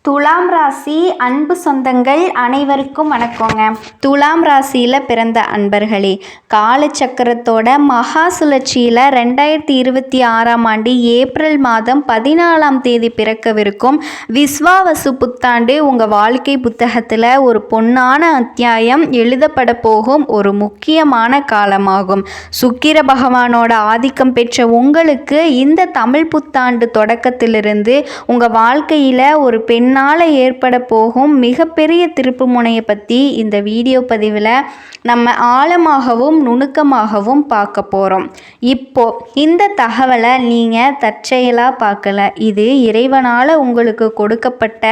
துலாம் ராசி அன்பு சொந்தங்கள் அனைவருக்கும் வணக்கங்க. துலாம் ராசியில் பிறந்த அன்பர்களே, காலச்சக்கரத்தோட மகா சுழற்சியில் 2026ஆம் ஆண்டு ஏப்ரல் மாதம் 14ஆம் தேதி பிறக்கவிருக்கும் விஸ்வாவசு புத்தாண்டு உங்கள் வாழ்க்கை புத்தகத்தில் ஒரு பொன்னான அத்தியாயம் எழுதப்பட போகும் ஒரு முக்கியமான காலமாகும். சுக்கிர பகவானோட ஆதிக்கம் பெற்ற உங்களுக்கு இந்த தமிழ் புத்தாண்டு தொடக்கத்திலிருந்து உங்கள் வாழ்க்கையில் ஒரு பெண்ணால் ஏற்பட போகும் மிகப்பெரிய திருப்பு முனையை பற்றி இந்த வீடியோ பதிவில் நம்ம ஆழமாகவும் நுணுக்கமாகவும் பார்க்க போகிறோம். இப்போ இந்த தகவலை நீங்கள் தற்செயலாக பார்க்கல, இது இறைவனால் உங்களுக்கு கொடுக்கப்பட்ட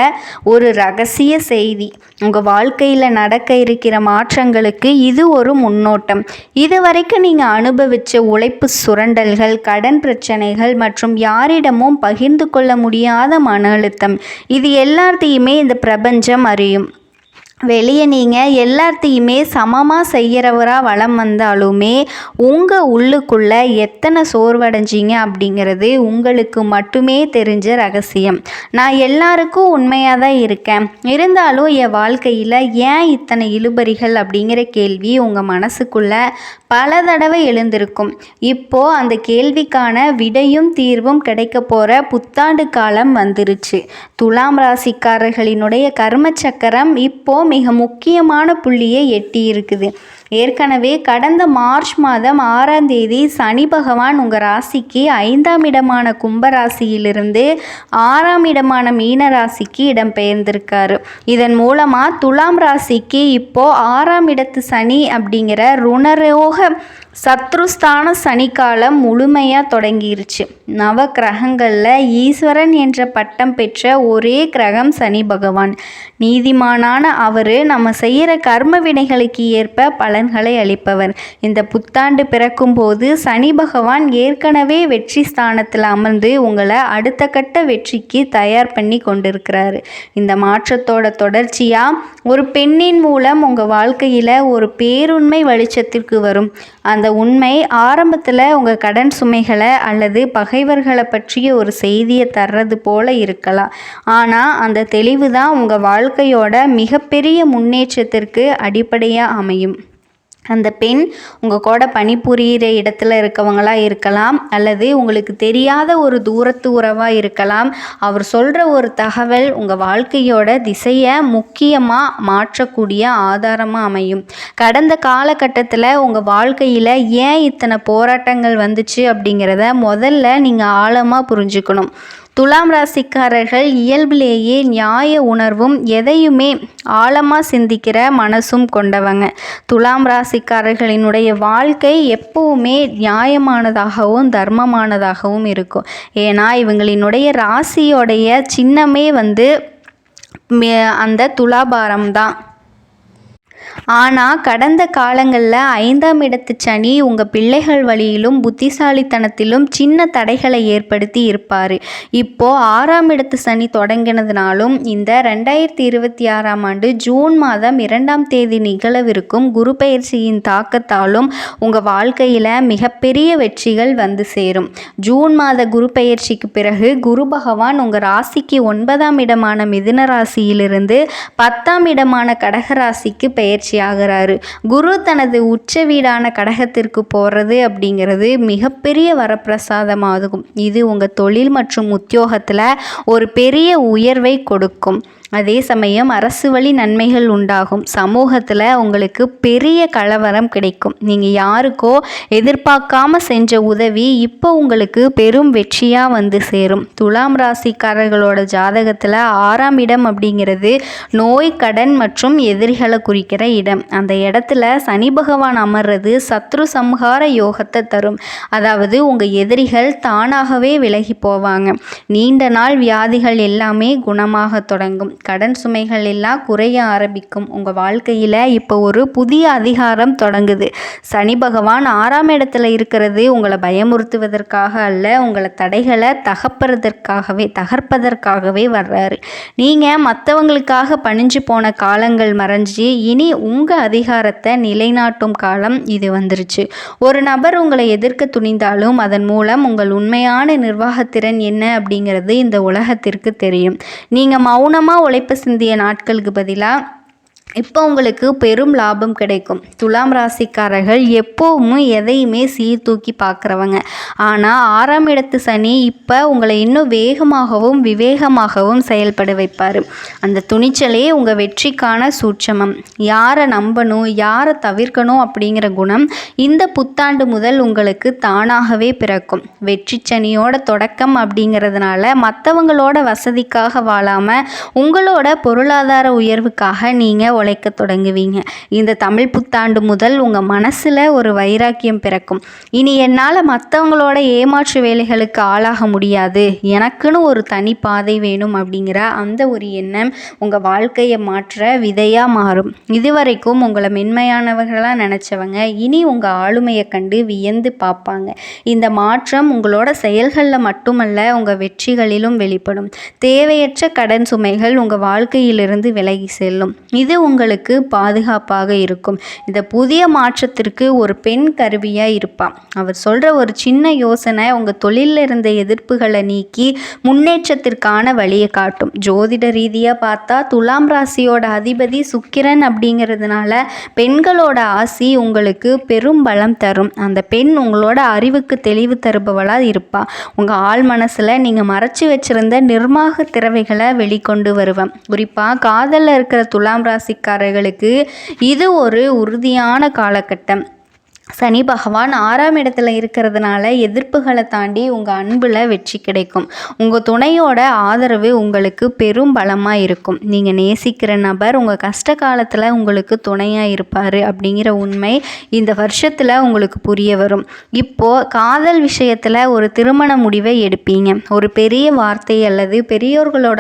ஒரு ரகசிய செய்தி. உங்கள் வாழ்க்கையில் நடக்க இருக்கிற மாற்றங்களுக்கு இது ஒரு முன்னோட்டம். இது வரைக்கும் நீங்கள் அனுபவித்த உழைப்பு சுரண்டல்கள், கடன் பிரச்சனைகள் மற்றும் யாரிடமும் பகிர்ந்து கொள்ள முடியாத மன அழுத்தம், இது எல்லாத்தையுமே இந்த பிரபஞ்சம் அறியும். வெளியே நீங்கள் எல்லாத்தையுமே சமமாக செய்கிறவராக வளம் வந்தாலுமே உங்கள் உள்ளுக்குள்ளே எத்தனை சோர்வடைஞ்சிங்க அப்படிங்கிறது உங்களுக்கு மட்டுமே தெரிஞ்ச ரகசியம். நான் எல்லாருக்கும் உண்மையாக தான் இருக்கேன், இருந்தாலும் என் வாழ்க்கையில் ஏன் இத்தனை இழுபறிகள் அப்படிங்கிற கேள்வி உங்கள் மனசுக்குள்ளே பல தடவை எழுந்திருக்கும். இப்போது அந்த கேள்விக்கான விடையும் தீர்வும் கிடைக்க போகிற புத்தாண்டு காலம் வந்துருச்சு. துலாம் ராசிக்காரர்களினுடைய கர்ம சக்கரம் இப்போ மிக முக்கியமான புள்ளியை எட்டி இருக்குது. ஏற்கனவே கடந்த மார்ச் மாதம் 6ஆம் தேதி சனி பகவான் உங்கள் ராசிக்கு 5ஆம் இடமான கும்பராசியிலிருந்து 6ஆம் இடமான மீன ராசிக்கு இடம்பெயர்ந்திருக்காரு. இதன் மூலமாக துலாம் ராசிக்கு இப்போது 6ஆம் இடத்து சனி அப்படிங்கிற ருணரோக சத்ருஸ்தான சனிக்காலம் முழுமையாக தொடங்கிருச்சு. நவ கிரகங்களில் ஈஸ்வரன் என்ற பட்டம் பெற்ற ஒரே கிரகம் சனி பகவான். நீதிமானான அவர் நம்ம செய்கிற கர்ம வினைகளுக்கு ஏற்ப பலன்களை அளிப்பவர். இந்த புத்தாண்டு பிறக்கும் போது சனி பகவான் ஏற்கனவே வெற்றி ஸ்தானத்தில் அமர்ந்து உங்களை அடுத்த கட்ட வெற்றிக்கு தயார் பண்ணி கொண்டிருக்கிறாரு. இந்த மாற்றத்தோட தொடர்ச்சியாக ஒரு பெண்ணின் மூலம் உங்கள் வாழ்க்கையில் ஒரு பேருண்மை வெளிச்சத்திற்கு வரும். அந்த உண்மை ஆரம்பத்தில் உங்கள் கடன் சுமைகளை அல்லது பகைவர்களை பற்றிய ஒரு செய்தியை தர்றது போல இருக்கலாம். ஆனால் அந்த தெளிவு தான் உங்கள் வாழ்க்கையோட மிகப்பெரிய முன்னேற்றத்திற்கு அடிப்படையாக அமையும். அந்த பெண் உங்கள் கூட பணிபுரிகிற இடத்துல இருக்கவங்களாக இருக்கலாம், அல்லது உங்களுக்கு தெரியாத ஒரு தூரத்து உறவாக இருக்கலாம். அவர் சொல்கிற ஒரு தகவல் உங்கள் வாழ்க்கையோட திசையை முக்கியமாக மாற்றக்கூடிய ஆதாரமாக அமையும். கடந்த காலகட்டத்தில் உங்கள் வாழ்க்கையில் ஏன் இத்தனை போராட்டங்கள் வந்துச்சு அப்படிங்கிறத முதல்ல நீங்கள் ஆழமாக புரிஞ்சுக்கணும். துலாம் ராசிக்காரர்கள் இயல்பிலேயே நியாய உணர்வும் எதையுமே ஆழமாக சிந்திக்கிற மனசும் கொண்டவங்க. துலாம் ராசிக்காரர்களினுடைய வாழ்க்கை எப்பவுமே நியாயமானதாகவும் தர்மமானதாகவும் இருக்கும். ஏன்னா இவங்களினுடைய ராசியோடைய சின்னமே அந்த துலாபாரம் தான். ஆனால் கடந்த காலங்களில் 5ஆம் இடத்து சனி உங்கள் பிள்ளைகள் வழியிலும் புத்திசாலித்தனத்திலும் சின்ன தடைகளை ஏற்படுத்தி இருப்பார். இப்போது 6ஆம் இடத்து சனி தொடங்கினதுனாலும் இந்த 2026ஆம் ஆண்டு ஜூன் மாதம் 2ஆம் தேதி நிகழவிருக்கும் குரு பெயர்ச்சியின் தாக்கத்தாலும் உங்கள் வாழ்க்கையில் மிகப்பெரிய வெற்றிகள் வந்து சேரும். ஜூன் மாத குரு பெயர்ச்சிக்கு பிறகு குரு பகவான் உங்கள் ராசிக்கு 9ஆம் இடமான மிதுன ராசியிலிருந்து 10ஆம் இடமான கடக ராசிக்கு பெயர்ச்சி ஆகிறாரு. குரு தனது உச்ச வீடான கடகத்திற்கு போகிறது அப்படிங்கிறது மிகப்பெரிய வரப்பிரசாதமாகும். இது உங்கள் தொழில் மற்றும் உத்தியோகத்தில் ஒரு பெரிய உயர்வை கொடுக்கும். அதே சமயம் அரசு வழி நன்மைகள் உண்டாகும். சமூகத்தில் உங்களுக்கு பெரிய கலவரம் கிடைக்கும். நீங்கள் யாருக்கோ எதிர்பார்க்காம செஞ்ச உதவி இப்போ உங்களுக்கு பெரும் வெற்றியாக வந்து சேரும். துலாம் ராசிக்காரர்களோட ஜாதகத்தில் 6ஆம் இடம் அப்படிங்கிறது நோய், கடன் மற்றும் எதிரிகளை குறிக்கிற இடம். அந்த இடத்துல சனி பகவான் அமர்றது சத்ரு சம்ஹார யோகத்தை தரும். அதாவது உங்கள் எதிரிகள் தானாகவே விலகி போவாங்க. நீண்ட நாள் வியாதிகள் எல்லாமே குணமாக தொடங்கும். கடன் சுமைகள் எல்லாம் குறைய ஆரம்பிக்கும். உங்கள் வாழ்க்கையில் இப்போ ஒரு புதிய அதிகாரம் தொடங்குது. சனி பகவான் 6ஆம் இடத்துல இருக்கிறது உங்களை பயமுறுத்துவதற்காக அல்ல, உங்களை தடைகளை தகர்ப்பதற்காகவே வர்றாரு. நீங்கள் மற்றவங்களுக்காக பணிஞ்சு போன காலங்கள் மறைஞ்சி இனி உங்கள் அதிகாரத்தை நிலைநாட்டும் காலம் இது வந்துருச்சு. ஒரு நபர் உங்களை எதிர்க்க துணிந்தாலும் அதன் மூலம் உங்கள் உண்மையான நிர்வாகத்திறன் என்ன அப்படிங்கிறது இந்த உலகத்திற்கு தெரியும். நீங்கள் மௌனமாக உழைப்பு சிந்திய நாட்களுக்கு பதிலாக இப்போ உங்களுக்கு பெரும் லாபம் கிடைக்கும். துலாம் ராசிக்காரர்கள் எப்போவும் எதையுமே சீர்தூக்கி பார்க்குறவங்க. ஆனால் 6ஆம் இடத்து சனி இப்போ உங்களை இன்னும் வேகமாகவும் விவேகமாகவும் செயல்பட வைப்பார். அந்த துணிச்சலே உங்கள் வெற்றிக்கான சூட்சமம். யாரை நம்பணும், யாரை தவிர்க்கணும் அப்படிங்கிற குணம் இந்த புத்தாண்டு முதல் உங்களுக்கு தானாகவே பிறக்கும். வெற்றி சனியோட தொடக்கம் அப்படிங்கிறதுனால மற்றவங்களோட வசதிக்காக வாழாமல் உங்களோட பொருளாதார உயர்வுக்காக நீங்கள் உழைக்க தொடங்குவீங்க. இந்த தமிழ் புத்தாண்டு முதல் உங்கள் மனசில் ஒரு வைராக்கியம் பிறக்கும். இனி என்னால் மற்றவங்களோட ஏமாற்று வேலைகளுக்கு ஆளாக முடியாது, எனக்குன்னு ஒரு தனி பாதை வேணும் அப்படிங்கிற அந்த ஒரு எண்ணம் உங்கள் வாழ்க்கையை மாற்ற விதையாக மாறும். இதுவரைக்கும் உங்களை மென்மையானவர்களாக நினச்சவங்க இனி உங்கள் ஆளுமையை கண்டு வியந்து பார்ப்பாங்க. இந்த மாற்றம் உங்களோட செயல்களில் மட்டுமல்ல, உங்கள் வெற்றிகளிலும் வெளிப்படும். தேவையற்ற கடன் சுமைகள் உங்கள் வாழ்க்கையிலிருந்து விலகி செல்லும். இது உங்களுக்கு பாதுகாப்பாக இருக்கும். இந்த புதிய மாற்றத்திற்கு ஒரு பெண் கருவியாக இருப்பான். அவர் சொல்கிற ஒரு சின்ன யோசனை உங்கள் தொழிலில் இருந்த எதிர்ப்புகளை நீக்கி முன்னேற்றத்திற்கான வழியை காட்டும். ஜோதிட ரீதியாக பார்த்தா துலாம் ராசியோட அதிபதி சுக்கிரன் அப்படிங்கிறதுனால பெண்களோட ஆசி உங்களுக்கு பெரும் பலம் தரும். அந்த பெண் உங்களோட அறிவுக்கு தெளிவு தருபவளாக இருப்பாள். உங்கள் ஆள் மனசில் நீங்கள் மறைச்சி வச்சிருந்த நிர்வாக திறமைகளை வெளிக்கொண்டு வருவேன். குறிப்பாக காதலில் இருக்கிற துலாம் ராசிக்காரர்களுக்கு இது ஒரு உறுதியான காலகட்டம். சனி பகவான் 6ஆம் இடத்துல இருக்கிறதுனால எதிர்ப்புகளை தாண்டி உங்கள் அன்பில் வெற்றி கிடைக்கும். உங்கள் துணையோட ஆதரவு உங்களுக்கு பெரும் பலமாக இருக்கும். நீங்கள் நேசிக்கிற நபர் உங்கள் கஷ்ட காலத்தில் உங்களுக்கு துணையாக இருப்பார் அப்படிங்கிற உண்மை இந்த வருஷத்தில் உங்களுக்கு புரிய வரும். இப்போது காதல் விஷயத்தில் ஒரு திருமண முடிவை எடுப்பீங்க. ஒரு பெரிய வார்த்தை அல்லது பெரியோர்களோட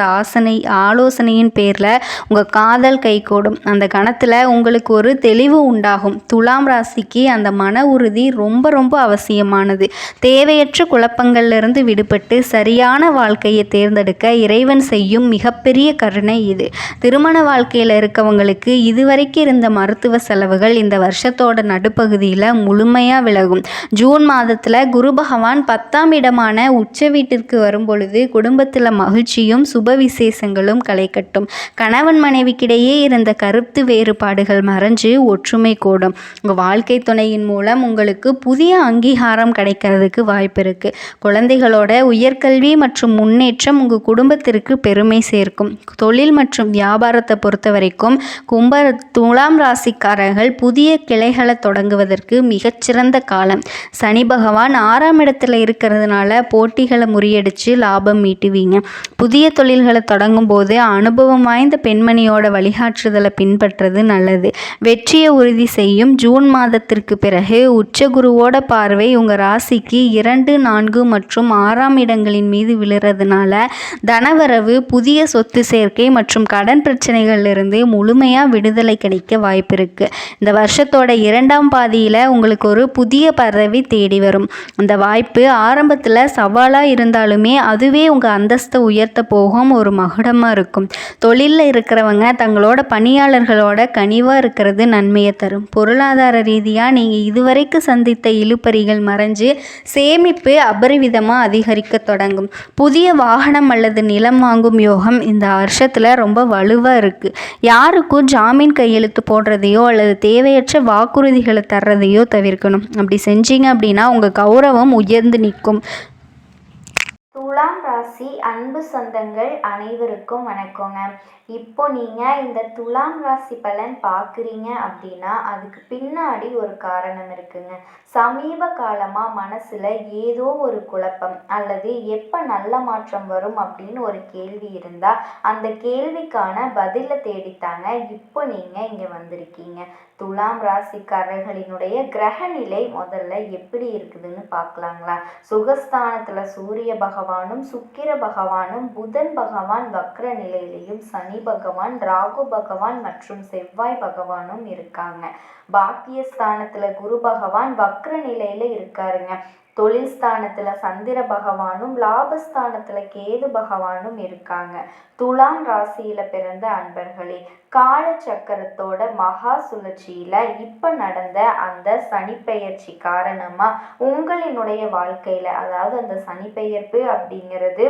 ஆலோசனையின் பேரில் உங்கள் காதல் கைகூடும். அந்த கணத்தில் உங்களுக்கு ஒரு தெளிவு உண்டாகும். துலாம் ராசிக்கு அந்த மன உறுதி ரொம்ப ரொம்ப அவசியமானது. தேவையற்ற குழப்பங்களிலிருந்து விடுபட்டு சரியான வாழ்க்கையை தேர்ந்தெடுக்க இறைவன் செய்யும் மிகப்பெரிய கருணை இது. திருமண வாழ்க்கையில் இருக்கவங்களுக்கு இதுவரைக்கும் இருந்த மருத்துவ செலவுகள் இந்த வருஷத்தோட நடுப்பகுதியில் முழுமையாக விலகும். ஜூன் மாதத்தில் குரு பகவான் 10ஆம் இடமான உச்ச வீட்டிற்கு வரும்பொழுது குடும்பத்தில் மகிழ்ச்சியும் சுப விசேஷங்களும் களை கட்டும். கணவன் மனைவிக்கிடையே இருந்த கருத்து வேறுபாடுகள் மறைஞ்சு ஒற்றுமை கூடும். உங்கள் வாழ்க்கை துணையின் மூலம் உங்களுக்கு புதிய அங்கீகாரம் கிடைக்கிறதுக்கு வாய்ப்பு இருக்கு. குழந்தைகளோட உயர்கல்வி மற்றும் முன்னேற்றம் உங்கள் குடும்பத்திற்கு பெருமை சேர்க்கும். தொழில் மற்றும் வியாபாரத்தை பொறுத்த வரைக்கும் துலாம் ராசிக்காரர்கள் புதிய கிளைகளை தொடங்குவதற்கு மிகச்சிறந்த காலம். சனி பகவான் 6ஆம் இடத்துல இருக்கிறதுனால போட்டிகளை முறியடிச்சு லாபம் மீட்டுவீங்க. புதிய தொழில்களை தொடங்கும் போது அனுபவம் வாய்ந்த பெண்மணியோட வழிகாட்டுதலை பின்பற்றது நல்லது. வெற்றியை உறுதி செய்யும். ஜூன் மாதத்திற்கு பிறகு உச்சகுருவோட பார்வை உங்கள் ராசிக்கு 2, 4 மற்றும் 6ஆம் இடங்களின் மீது விழுறதுனால தனவரவு, புதிய சொத்து சேர்க்கை மற்றும் கடன் பிரச்சனைகளிலிருந்து முழுமையாக விடுதலை கிடைக்க வாய்ப்பு இருக்குது. இந்த வருஷத்தோட 2ஆம் பாதியில் உங்களுக்கு ஒரு புதிய பதவி தேடி வரும். அந்த வாய்ப்பு ஆரம்பத்தில் சவாலாக இருந்தாலுமே அதுவே உங்கள் அந்தஸ்தை உயர்த்த போகும் ஒரு மகுடமாக இருக்கும். தொழிலில் இருக்கிறவங்க தங்களோட பணியாளர்களோட கனிவாக இருக்கிறது நன்மையை தரும். பொருளாதார ரீதியாக நீங்கள் இதுவரைக்கும் சந்தித்த இழுபறிகள் மறைஞ்சு சேமிப்பு அபரிவிதமாக அதிகரிக்க தொடங்கும். புதிய வாகனம் அல்லது நிலம் வாங்கும் யோகம் இந்த வருஷத்தில் ரொம்ப வலுவாக இருக்குது. யாருக்கும் ஜாமீன் கையெழுத்து போடுறதையோ அல்லது தேவையற்ற வாக்குறுதிகளை தர்றதையோ தவிர்க்கணும். அப்படி செஞ்சீங்க அப்படின்னா உங்கள் கௌரவம் உயர்ந்து நிற்கும். துலாம் ராசி அன்பு சொந்தங்கள் அனைவருக்கும் வணக்கங்க. இப்போ நீங்கள் இந்த துலாம் ராசி பலன் பார்க்குறீங்க அப்படின்னா அதுக்கு பின்னாடி ஒரு காரணம் இருக்குங்க. சமீப காலமாக மனசில் ஏதோ ஒரு குழப்பம் அல்லது எப்போ நல்ல மாற்றம் வரும் அப்படின்னு ஒரு கேள்வி இருந்தால் அந்த கேள்விக்கான பதிலை தேடித்தாங்க இப்போ நீங்கள் இங்கே வந்திருக்கீங்க. துலாம் ராசிக்காரர்களினுடைய கிரக நிலை முதல்ல எப்படி இருக்குதுன்னு பார்க்கலாங்களா? சுகஸ்தானத்தில் சூரிய பகவானும் சுக்கிர பகவானும் புதன் பகவான் வக்ர நிலையிலையும் சனி பகவான் ராகு பகவான் மற்றும் செவ்வாய் பகவானும் இருக்காங்க. பாக்கியஸ்தானத்தில் குரு பகவான் வக்ர நிலையில் இருக்காருங்க. தொழில் ஸ்தானத்தில் சந்திர பகவானும் லாபஸ்தானத்தில் கேது பகவானும் இருக்காங்க. துலாம் ராசியில் பிறந்த அன்பர்களே, காலச்சக்கரத்தோட மகா சுழற்சியில் இப்போ நடந்த அந்த சனிப்பெயர்ச்சி காரணமாக உங்களினுடைய வாழ்க்கையில், அதாவது அந்த சனிப்பெயர்ப்பு அப்படிங்கிறது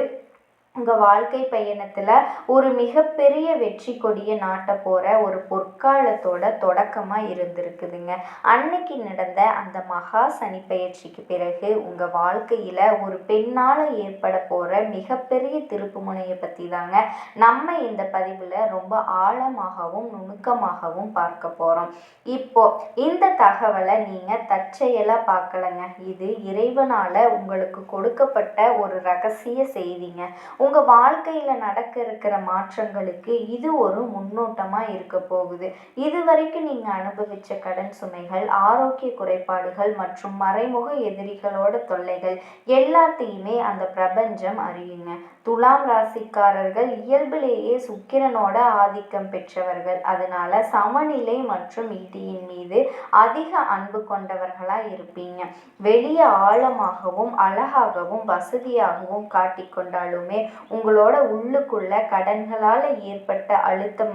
உங்கள் வாழ்க்கை பயணத்தில் ஒரு மிகப்பெரிய வெற்றி கொடியை நாட்ட போகிற ஒரு பொற்காலத்தோட தொடக்கமாக இருந்திருக்குதுங்க. அன்னைக்கு நடந்த அந்த மகா சனி பயிற்சிக்கு பிறகு உங்கள் வாழ்க்கையில் ஒரு பெண்ணால் ஏற்பட போகிற மிகப்பெரிய திருப்பு முனையை பற்றி தாங்க நம்ம இந்த பதிவில் ரொம்ப ஆழமாகவும் நுணுக்கமாகவும் பார்க்க போகிறோம். இப்போ இந்த தகவலை நீங்கள் தற்செயலாக பார்க்கலங்க. இது இறைவனால் உங்களுக்கு கொடுக்கப்பட்ட ஒரு ரகசிய செய்திங்க. உங்கள் வாழ்க்கையில் நடக்க இருக்கிற மாற்றங்களுக்கு இது ஒரு முன்னோட்டமாக இருக்க போகுது. இது வரைக்கும் நீங்கள் அனுபவித்த கடன் சுமைகள், ஆரோக்கிய குறைபாடுகள் மற்றும் மறைமுக எதிரிகளோட தொல்லைகள் எல்லாத்தையுமே அந்த பிரபஞ்சம் அறியுங்க. துலாம் ராசிக்காரர்கள் இயல்பிலேயே சுக்கிரனோட ஆதிக்கம் பெற்றவர்கள். அதனால சமநிலை மற்றும் இடியின் மீது அதிக அன்பு கொண்டவர்களாக இருப்பீங்க. வெளியே ஆழமாகவும் அழகாகவும் வசதியாகவும் காட்டிக்கொண்டாலுமே உங்களோட உள்ளுக்குள்ள கடன்களால் ஏற்பட்ட அழுத்தம்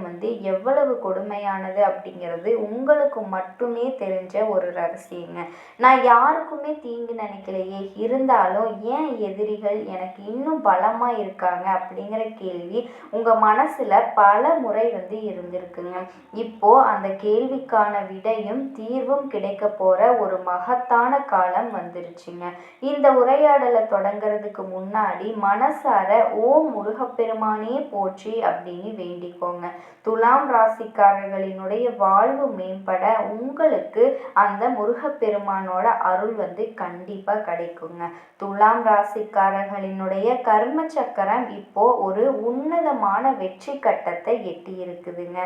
எவ்வளவு கொடுமையானது அப்படிங்கிறது உங்களுக்கு மட்டுமே தெரிஞ்ச ஒரு ரகசியங்க. நான் யாருக்குமே தீங்கு நினைக்கலையே, இருந்தாலும் ஏன் எதிரிகள் எனக்கு இன்னும் பலமாக இருக்காங்க அப்படிங்கிற கேள்வி உங்கள் மனசில் பல முறை இருந்திருக்குங்க. இப்போ அந்த கேள்விக்கான விடையும் தீர்வும் கிடைக்க போகிற ஒரு மகத்தான காலம் வந்துருச்சுங்க. இந்த உரையாடலை தொடங்கிறதுக்கு முன்னாடி மனசார ஓம் முருகப்பெருமானே போற்றி அப்படின்னு வேண்டிக்கோங்க. துலாம் ராசிக்காரர்களினுடைய வாழ்வு மேம்பட உங்களுக்கு அந்த முருகப்பெருமானோட அருள் கண்டிப்பாக கிடைக்குங்க. துலாம் ராசிக்காரர்களினுடைய கர்ம சக்கரம் இப்போ ஒரு உன்னதமான வெற்றி கட்டத்தை எட்டி இருக்குதுங்க.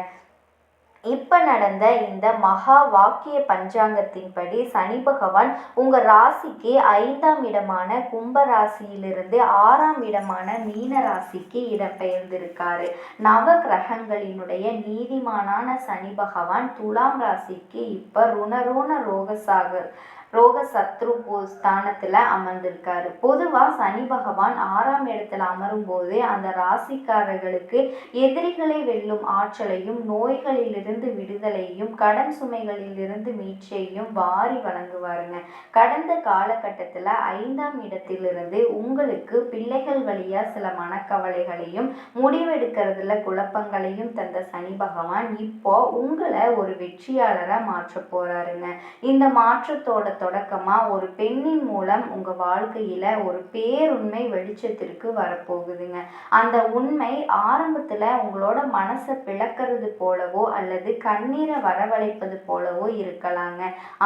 இப்போ நடந்த இந்த மகா வாக்கிய பஞ்சாங்கத்தின்படி சனி பகவான் உங்கள் ராசிக்கு 5ஆம் இடமான கும்ப ராசியிலிருந்து 6ஆம் இடமான மீன ராசிக்கு இடம்பெயர்ந்திருக்காரு. நவ கிரகங்களினுடைய நீதிமானான சனி பகவான் துலாம் ராசிக்கு இப்போ ருணரோண ரோக சத்ரு ஸ்தானத்தில் அமர்ந்திருக்காரு. பொதுவாக சனி பகவான் 6ஆம் இடத்துல அமரும் போது அந்த ராசிக்காரர்களுக்கு எதிரிகளை வெல்லும் ஆற்றலையும், நோய்களிலிருந்து விடுதலையும், கடன் சுமைகளிலிருந்து மீட்சியையும் வாரி வழங்குவாருங்க. கடந்த காலகட்டத்தில் 5ஆம் இடத்திலிருந்து உங்களுக்கு பிள்ளைகள் வழியா சில மனக்கவலைகளையும் முடிவெடுக்கிறதுல குழப்பங்களையும் தந்த சனி பகவான் இப்போ உங்களை ஒரு வெற்றியாளராக மாற்ற போறாருங்க. இந்த மாற்றத்தோட தொடக்கமா ஒரு பெண்ணின் மூலம் உங்க வாழ்க்கையில ஒரு பேருண்மை வெளிச்சத்திற்கு வரப்போகுதுங்க. அந்த உண்மை ஆரம்பத்துல உங்களோட மனசை பிளக்கிறது போலவோ அல்லது கண்ணீரை வரவழைப்பது போலவோ இருக்கலாங்க.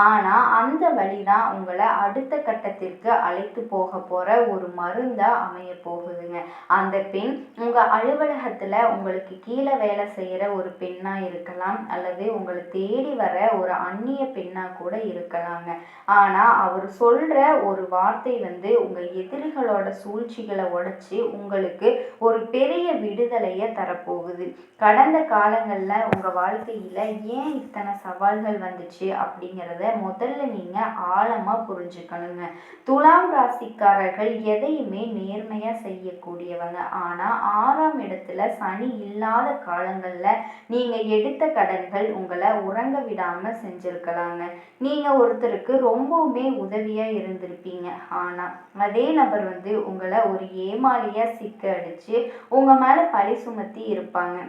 ஆனா அந்த வழிதான் உங்களை அடுத்த கட்டத்திற்கு அழைத்து போக போற ஒரு மருந்தா அமைய போகுதுங்க. அந்த பெண் உங்க அலுவலகத்துல உங்களுக்கு கீழே வேலை செய்யற ஒரு பெண்ணா இருக்கலாம், அல்லது உங்களை தேடி வர ஒரு அந்நிய பெண்ணா கூட இருக்கலாங்க. ஆனா அவர் சொல்ற ஒரு வார்த்தை உங்க எதிரிகளோட சூழ்ச்சிகளை உடைச்சி உங்களுக்கு ஒரு பெரிய விடுதலையை தரப்போகுது. கடந்த காலங்கள்ல உங்க வாழ்க்கையில ஏன் இத்தனை சவால்கள் வந்துச்சு அப்படிங்கிறத முதல்ல நீங்க ஆழமா புரிஞ்சுக்கணுங்க. துலாம் ராசிக்காரர்கள் எதையுமே நேர்மையா செய்யக்கூடியவங்க. ஆனா 6ஆம் இடத்துல சனி இல்லாத காலங்கள்ல நீங்க எடுத்த கடன்கள் உங்களை உறங்க விடாம செஞ்சிருக்கலாங்க. நீங்க ஒருத்தருக்கு ரொம்பவுமே உதவியா இருந்திருப்பீங்க. ஆனா அதே நபர் உங்களை ஒரு ஏமாளியா சிக்க அடிச்சு உங்க மேல பழி சுமத்தி இருப்பாங்க.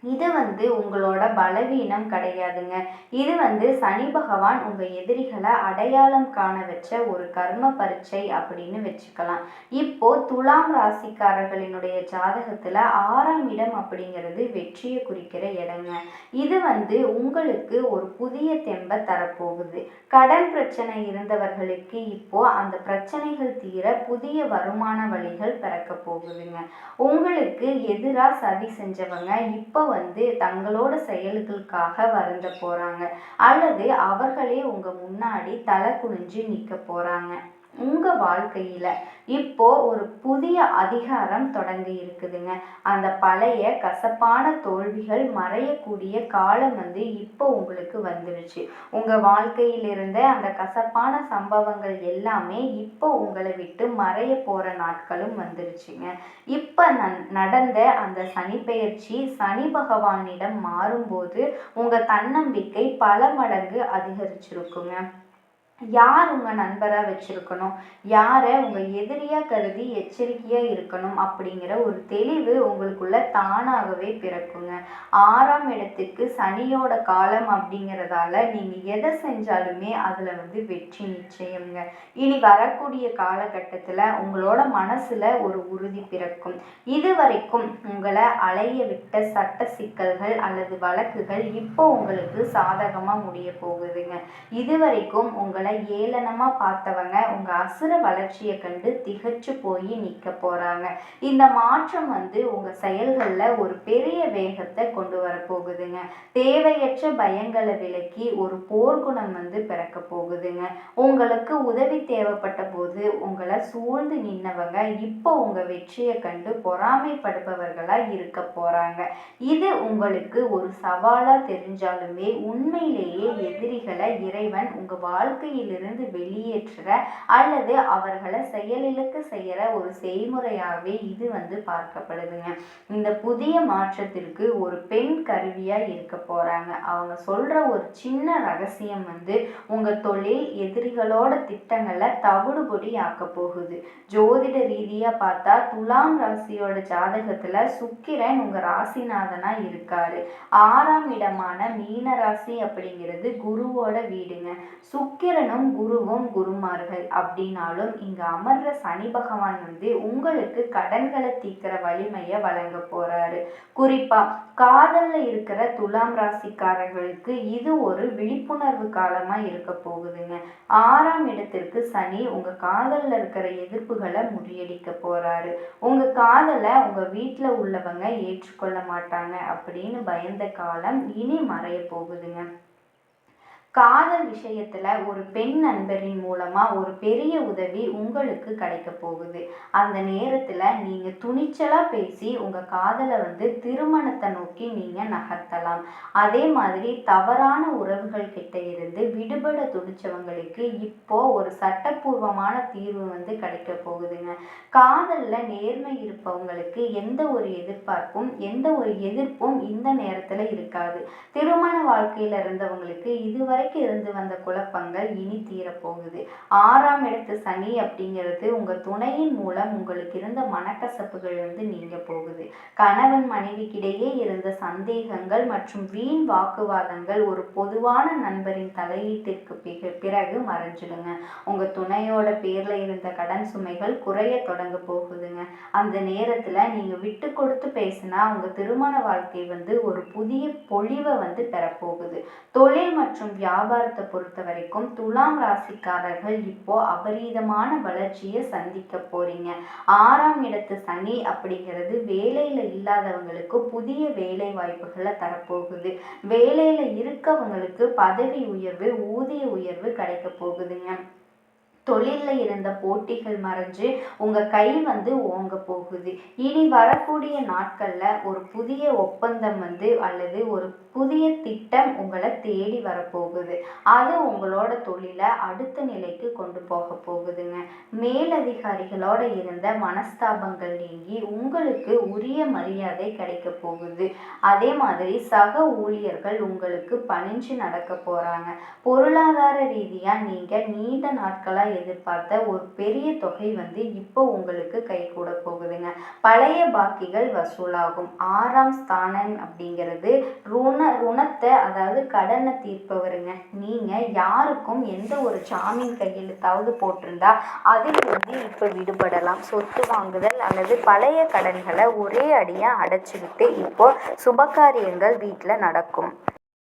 இது உங்களோட பலவீனம் கிடையாதுங்க. இது சனி பகவான் உங்க எதிரிகளை அடையாளம் காண வச்ச ஒரு கர்ம பரீட்சை அப்படின்னு வச்சுக்கலாம். இப்போ துலாம் ராசிக்காரர்களினுடைய ஜாதகத்துல 6ஆம் இடம் அப்படிங்கிறது வெற்றியை குறிக்கிற இடங்க. இது உங்களுக்கு ஒரு புதிய தெம்பை தரப்போகுது. கடன் பிரச்சனை இருந்தவர்களுக்கு இப்போ அந்த பிரச்சனைகள் தீர புதிய வருமான வழிகள் பிறக்க போகுதுங்க. உங்களுக்கு எதிராக சதி செஞ்சவங்க இப்போ தங்களோட செயல்களுக்காக வருந்த போறாங்க, அல்லது அவர்களே உங்க முன்னாடி தலை குனிஞ்சு நிற்க போறாங்க. உங்கள் வாழ்க்கையில் இப்போ ஒரு புதிய அதிகாரம் தொடங்கி இருக்குதுங்க. அந்த பழைய கசப்பான தோல்விகள் மறையக்கூடிய காலம் வந்து இப்போ உங்களுக்கு வந்துருச்சு. உங்கள் வாழ்க்கையில் இருந்த அந்த கசப்பான சம்பவங்கள் எல்லாமே இப்போ உங்களை விட்டு மறைய போகிற நாட்களும் வந்துருச்சுங்க. இப்போ நடந்த அந்த சனிப்பெயர்ச்சி சனி பகவானிடம் மாறும்போது உங்கள் தன்னம்பிக்கை பல மடங்கு அதிகரிச்சிருக்குங்க. யார் உங்கள் நண்பராக வச்சுருக்கணும், யாரை உங்கள் எதிரியாக கருதி எச்சரிக்கையாக இருக்கணும் அப்படிங்கிற ஒரு தெளிவு உங்களுக்குள்ள தானாகவே பிறக்குங்க. 6ஆம் இடத்துக்கு சனியோட காலம் அப்படிங்கிறதால நீங்கள் எதை செஞ்சாலுமே அதில் வந்து வெற்றி நிச்சயம்ங்க. இனி வரக்கூடிய காலகட்டத்தில் உங்களோட மனசில் ஒரு உறுதி பிறக்கும். இதுவரைக்கும் உங்களை அலைய விட்ட சட்ட சிக்கல்கள் அல்லது வழக்குகள் இப்போ உங்களுக்கு சாதகமாக முடிய போகுதுங்க. இதுவரைக்கும் உங்களை ஏளனமாக பார்த்தவங்க உங்கள் அசுர வளர்ச்சியை கண்டு திகைச்சு போய் நிற்க போகிறாங்க. இந்த மாற்றம் வந்து உங்கள் செயல்களில் ஒரு பெரிய வேகத்தை கொண்டு வர போகுதுங்க. தேவையற்ற பயங்களை விலக்கி ஒரு போர்க்குணம் வந்து பிறக்க போகுதுங்க. உங்களுக்கு உதவி தேவைப்பட்ட போது உங்களை சூழ்ந்து நின்னவங்க இப்போ உங்கள் வெற்றியை கண்டு பொறாமைப்படுபவர்களாக இருக்க போகிறாங்க. இது உங்களுக்கு ஒரு சவாலாக தெரிஞ்சாலுமே உண்மையிலேயே எதிரிகளை இறைவன் உங்கள் வாழ்க்கையிலிருந்து வெளியேற்றுற அல்லது அவர்களை செயலிழக்க செய்யற ஒரு செய்முறையாகவே இது வந்து பார்க்கப்படுதுங்க. இந்த புதிய மாற்றத்திற்கு ஒரு பெண் கருவியா இருக்க போறாங்க. அவங்க சொல்ற ஒரு சின்ன ரகசியம் வந்து உங்க தொழில் எதிரிகளோட திட்டங்களை தவிடுபொடி ஆக்க போகுது. ஜோதிட ரீதியா பார்த்தா துலாம் ராசியோட ஜாதகத்துல சுக்கிரன் உங்க ராசிநாதனா இருக்காரு. 6ஆம் இடமான மீன ராசி அப்படிங்கிறது குருவோட வீடுங்க. சுக்கிரனும் குருவும் குருமார்கள் அப்படின்னாலும் இங்க அமர்ற சனி பகவான் வந்து உங்களுக்கு கடன்களை தீர்க்கிற வலிமையை வழங்க போறாரு. குறிப்பா காதல்ல இருக்கிற துலாம் ராசிக்காரர்களுக்கு இது ஒரு விழிப்புணர்வு காலமா இருக்க போகுதுங்க. 6ஆம் இடத்திற்கு சனி உங்க காதல்ல இருக்கிற எதிர்ப்புகளை முறியடிக்க போறாரு. உங்க காதலை உங்க வீட்டுல உள்ளவங்க ஏற்றுக்கொள்ள மாட்டாங்க அப்படின்னு பயந்த காலம் இனி மறைய போகுதுங்க. காதல் விஷயத்துல ஒரு பெண் நண்பரின் மூலமா ஒரு பெரிய உதவி உங்களுக்கு கிடைக்க போகுது. அந்த நேரத்துல நீங்க துணிச்சலா பேசி உங்க காதலை வந்து திருமணத்தை நோக்கி நீங்க நகர்த்தலாம். அதே மாதிரி தவறான உறவுகள் கிட்ட இருந்து விடுபட துடிச்சவங்களுக்கு இப்போ ஒரு சட்டப்பூர்வமான தீர்வு வந்து கிடைக்க போகுதுங்க. காதல்ல நேர்மை இருப்பவங்களுக்கு எந்த ஒரு எதிர்பார்ப்பும் எந்த ஒரு எதிர்ப்பும் இந்த நேரத்துல இருக்காது. திருமண வாழ்க்கையில இருந்தவங்களுக்கு இதுவரை இருந்து வந்த குழப்பங்கள் இனி தீரப்போகுது. 6ஆம் இடத்து சனி அப்படிங்கிறது உங்க துணையின் மூலம் உங்களுக்கு இருந்த மனக்கசப்புகள் வந்து நீங்க போகுது. கணவன் மனைவிக்கிடையே இருந்த சந்தேகங்கள் மற்றும் வீண் வாக்குவாதங்கள் ஒரு பொதுவான நண்பரின் தலையீட்டிற்கு பிறகு மறைஞ்சிடுங்க. உங்க துணையோட பேர்ல இருந்த கடன் சுமைகள் குறைய தொடங்க போகுதுங்க. அந்த நேரத்துல நீங்க விட்டு கொடுத்து பேசினா உங்க திருமண வாழ்க்கை வந்து ஒரு புதிய பொழிவை வந்து பெறப்போகுது. தொழில் மற்றும் வியாபாரத்தை பொறுத்த வரைக்கும் துலாம் ராசிக்காரர்கள் இப்போ அபரீதமான வளர்ச்சியை சந்திக்க போறீங்க. 6ஆம் இடத்து சனி அப்படிங்கிறது வேலையில இல்லாதவங்களுக்கு புதிய வேலை வாய்ப்புகளை தரப்போகுது. வேலையில இருக்கவங்களுக்கு பதவி உயர்வு ஊதிய உயர்வு கிடைக்க போகுதுங்க. தொழிலில் இருந்த போட்டிகள் மறைஞ்சு உங்கள் கை வந்து ஓங்க போகுது. இனி வரக்கூடிய நாட்களில் ஒரு புதிய ஒப்பந்தம் வந்து அல்லது ஒரு புதிய திட்டம் உங்களை தேடி வரப்போகுது. அது உங்களோட தொழிலை அடுத்த நிலைக்கு கொண்டு போக போகுதுங்க. மேலதிகாரிகளோட இருந்த மனஸ்தாபங்கள் நீங்கி உங்களுக்கு உரிய மரியாதை கிடைக்க போகுது. அதே மாதிரி சக ஊழியர்கள் உங்களுக்கு பணிஞ்சு நடக்க போகிறாங்க. பொருளாதார ரீதியாக நீங்கள் நீண்ட நாட்களாக எதிர்பார்த்த ஒரு பெரிய தொகை வந்து இப்போ உங்களுக்கு கை கூட போகுதுங்க. பழைய பாக்கிகள் வசூலாகும். 6ஆம் ஸ்தானம் அப்படிங்கிறது ருணத்தை அதாவது கடனை தீர்ப்பவருங்க. நீங்கள் யாருக்கும் எந்த ஒரு ஜாமீன் கையெழுத்தாவது போட்டிருந்தா அதிலிருந்து இப்போ விடுபடலாம். சொத்து வாங்குதல் அல்லது பழைய கடன்களை ஒரே அடியாக அடைச்சிக்கிட்டு இப்போ சுபகாரியங்கள் வீட்டில் நடக்கும்.